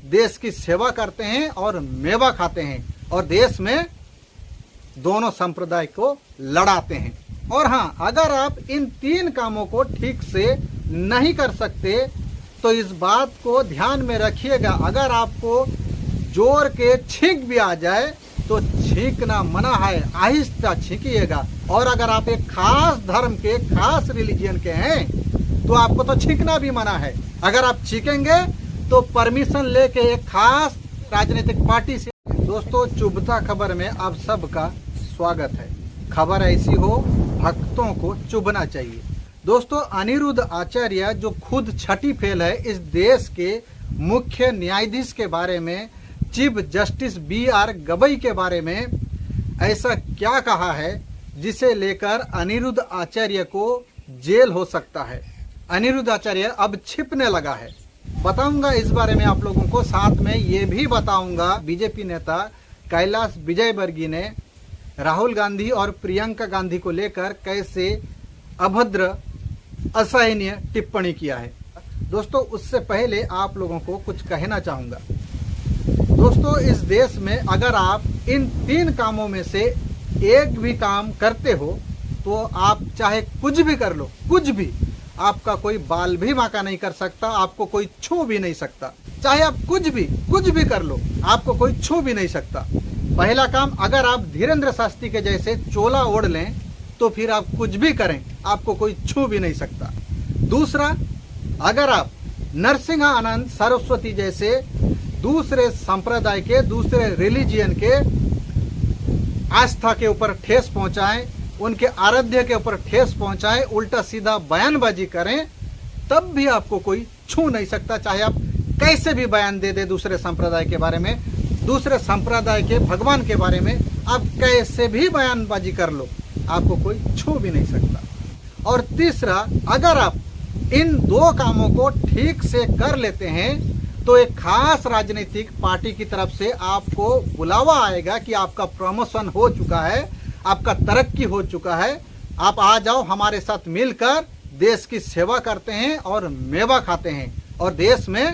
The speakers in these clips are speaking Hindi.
देश की सेवा करते हैं और मेवा खाते हैं और देश में दोनों संप्रदाय को लड़ाते हैं। और हाँ, अगर आप इन 3 कामों को ठीक से नहीं कर सकते तो इस बात को ध्यान में रखिएगा, अगर आपको जोर के छींक भी आ जाए तो छींकना मना है, आहिस्ता छींकिएगा। और अगर आप एक खास धर्म के, खास रिलीजियन के हैं तो आपको तो छींकना भी मना है। अगर आप छींकेंगे तो परमिशन लेके एक खास राजनीतिक पार्टी से। दोस्तों, चुभता खबर में आप सबका स्वागत है। खबर ऐसी हो, भक्तों को चुभना चाहिए। दोस्तों, अनिरुद्ध आचार्य जो खुद छठी फेल है, इस देश के मुख्य न्यायाधीश के बारे में, चीफ जस्टिस BR गवई के बारे में ऐसा क्या कहा है जिसे लेकर अनिरुद्ध आचार्य को जेल हो सकता है। अनिरुद्ध आचार्य अब छिपने लगा है। बताऊंगा इस बारे में आप लोगों को। साथ में ये भी बताऊंगा बीजेपी नेता कैलाश विजयवर्गीय ने राहुल गांधी और प्रियंका गांधी को लेकर कैसे अभद्र, असहनीय टिप्पणी किया है। दोस्तों, उससे पहले आप लोगों को कुछ कहना चाहूंगा। दोस्तों, इस देश में अगर आप इन 3 कामों में से एक भी काम करते हो तो आप चाहे कुछ भी कर लो, कुछ भी, आपका कोई बाल भी बांका नहीं कर सकता, आपको कोई छू भी नहीं सकता। चाहे आप कुछ भी कर लो, आपको कोई छू भी नहीं सकता। पहला काम, अगर आप धीरेन्द्र शास्त्री के जैसे चोला ओढ़ लें तो फिर आप कुछ भी करें, आपको कोई छू भी नहीं सकता। दूसरा, अगर आप नरसिंहानंद सरस्वती जैसे दूसरे संप्रदाय के, दूसरे रिलीजियन के आस्था के ऊपर ठेस पहुंचाएं, उनके आराध्य के ऊपर ठेस पहुंचाएं, उल्टा सीधा बयानबाजी करें, तब भी आपको कोई छू नहीं सकता। चाहे आप कैसे भी बयान दे दूसरे संप्रदाय के बारे में, दूसरे संप्रदाय के भगवान के बारे में आप कैसे भी बयानबाजी कर लो, आपको कोई छू भी नहीं सकता। और तीसरा, अगर आप इन 2 कामों को ठीक से कर लेते हैं तो एक खास राजनीतिक पार्टी की तरफ से आपको बुलावा आएगा कि आपका प्रमोशन हो चुका है, आपका तरक्की हो चुका है, आप आ जाओ, हमारे साथ मिलकर देश की सेवा करते हैं और मेवा खाते हैं और देश में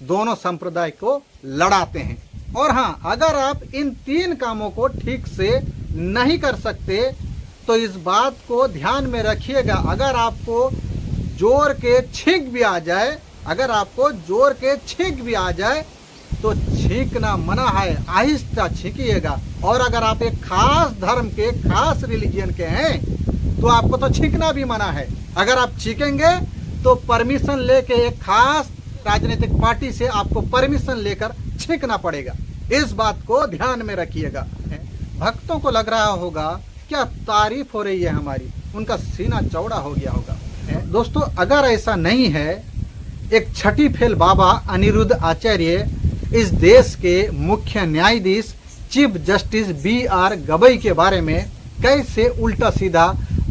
दोनों संप्रदाय को लड़ाते हैं। और हाँ, अगर आप इन 3 कामों को ठीक से नहीं कर सकते तो इस बात को ध्यान में रखिएगा, अगर आपको जोर के छींक भी आ जाए, अगर आपको जोर के छींक भी आ जाए तो छींकना मना है, आहिस्ता छींकिएगा। और अगर आप एक खास धर्म के, खास रिलीजियन के हैं तो आपको तो छींकना भी मना है। अगर आप छींकेंगे तो परमिशन लेके एक खास राजनीतिक पार्टी से आपको परमिशन लेकर छींकना पड़ेगा। इस बात को ध्यान में रखिएगा। भक्तों को लग रहा होगा क्या तारीफ हो रही है हमारी, उनका सीना चौड़ा हो गया होगा। दोस्तों, अगर ऐसा नहीं है, एक छठी फेल बाबा अनिरुद्ध आचार्य इस देश के मुख्य न्यायाधीश चीफ जस्टिस BR गवई के बारे में कैसे उल्टा सीधा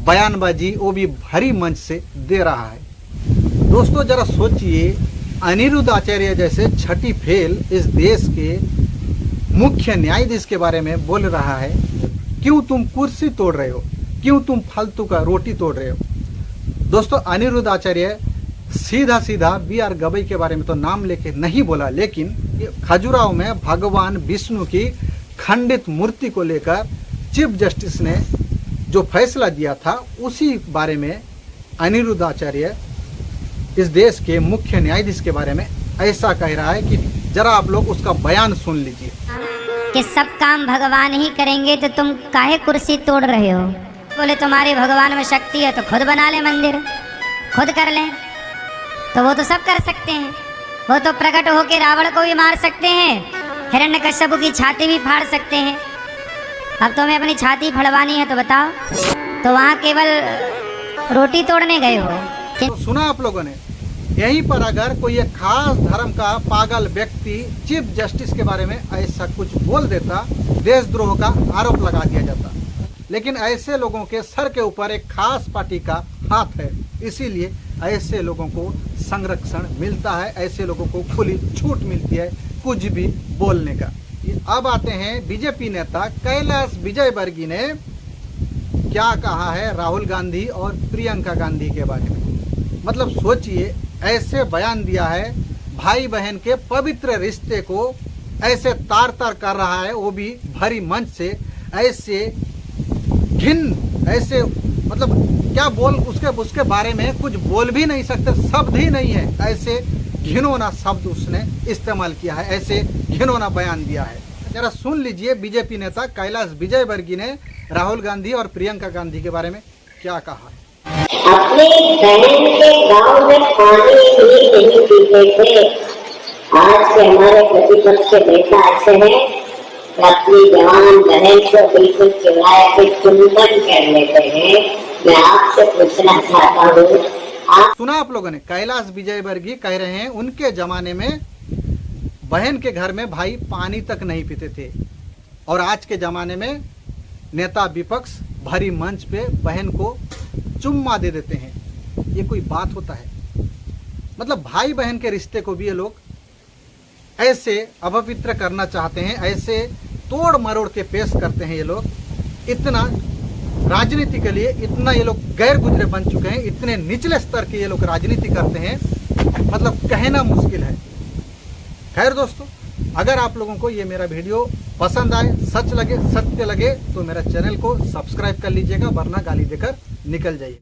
बयानबाजी, वो भी भरी मंच से दे रहा है। दोस्तों, जरा सोचिए, अनिरुद्ध आचार्य जैसे छठी फेल इस देश के मुख्य न्यायाधीश के बारे में बोल रहा है, क्यों तुम कुर्सी तोड़ रहे हो, क्यों तुम फालतू का रोटी तोड़ रहे हो। दोस्तों, अनिरुद्ध आचार्य सीधा सीधा BR गवई के बारे में तो नाम लेके नहीं बोला, लेकिन खजुराहो में भगवान विष्णु की खंडित मूर्ति को लेकर चीफ जस्टिस ने जो फैसला दिया था, उसी बारे में अनिरुद्ध आचार्य इस देश के मुख्य न्यायाधीश के बारे में ऐसा कह रहा है कि जरा आप लोग उसका बयान सुन लीजिए। कि सब काम भगवान ही करेंगे तो तुम काहे कुर्सी तोड़ रहे हो। बोले तुम्हारे भगवान में शक्ति है तो खुद बना ले मंदिर, खुद कर लें, तो वो तो सब कर सकते हैं। वो तो प्रकट होकर रावण को भी मार सकते हैं, हिरण्यकश्यप की छाती भी फाड़ सकते हैं। अब तुम्हें अपनी छाती फड़वानी है तो बताओ, तो वहाँ केवल रोटी तोड़ने गए हो। तो सुना आप लोगों ने, यहीं पर अगर कोई एक खास धर्म का पागल व्यक्ति चीफ जस्टिस के बारे में ऐसा कुछ बोल देता, देशद्रोह का आरोप लगा दिया जाता। लेकिन ऐसे लोगों के सर के ऊपर एक खास पार्टी का हाथ है, इसीलिए ऐसे लोगों को संरक्षण मिलता है, ऐसे लोगों को खुली छूट मिलती है कुछ भी बोलने का। अब आते हैं बीजेपी नेता कैलाश विजयवर्गीय ने क्या कहा है राहुल गांधी और प्रियंका गांधी के बारे में। मतलब सोचिए, ऐसे बयान दिया है भाई बहन के पवित्र रिश्ते को ऐसे तार तार कर रहा है, वो भी भरी मंच से। ऐसे घिन, ऐसे मतलब क्या बोल, उसके बारे में कुछ बोल भी नहीं सकते, शब्द ही नहीं है। ऐसे घिनौना शब्द उसने इस्तेमाल किया है, ऐसे घिनौना बयान दिया है। जरा सुन लीजिए बीजेपी नेता कैलाश विजयवर्गीय ने राहुल गांधी और प्रियंका गांधी के बारे में क्या कहा है। अपनी बहन के गांव में पानी ही नहीं पीते थे। आज के हमारे प्रतिपक्ष के नेता ऐसे हैं कि अपनी जवान बहन को बिल्कुल चुराए के चुंबन कर लेते हैं। मैं आपसे पूछना चाहता हूँ, सुना आप लोगों ने, कैलाश विजयवर्गीय कह रहे हैं उनके जमाने में बहन के घर में भाई पानी तक नहीं पीते थे, और आज के जमाने में नेता विपक्ष भरी मंच पे बहन को चुम्मा दे देते हैं। ये कोई बात होता है? मतलब भाई बहन के रिश्ते को भी ये लोग ऐसे अपवित्र करना चाहते हैं, ऐसे तोड़ मरोड़ के पेश करते हैं। ये लोग इतना राजनीति के लिए इतना ये लोग गैर गुजरे बन चुके हैं, इतने निचले स्तर की ये लोग राजनीति करते हैं, मतलब कहना मुश्किल है। खैर दोस्तों, अगर आप लोगों को ये मेरा वीडियो पसंद आए, सच लगे, सत्य लगे, तो मेरा चैनल को सब्सक्राइब कर लीजिएगा, वरना गाली देकर निकल जाइए।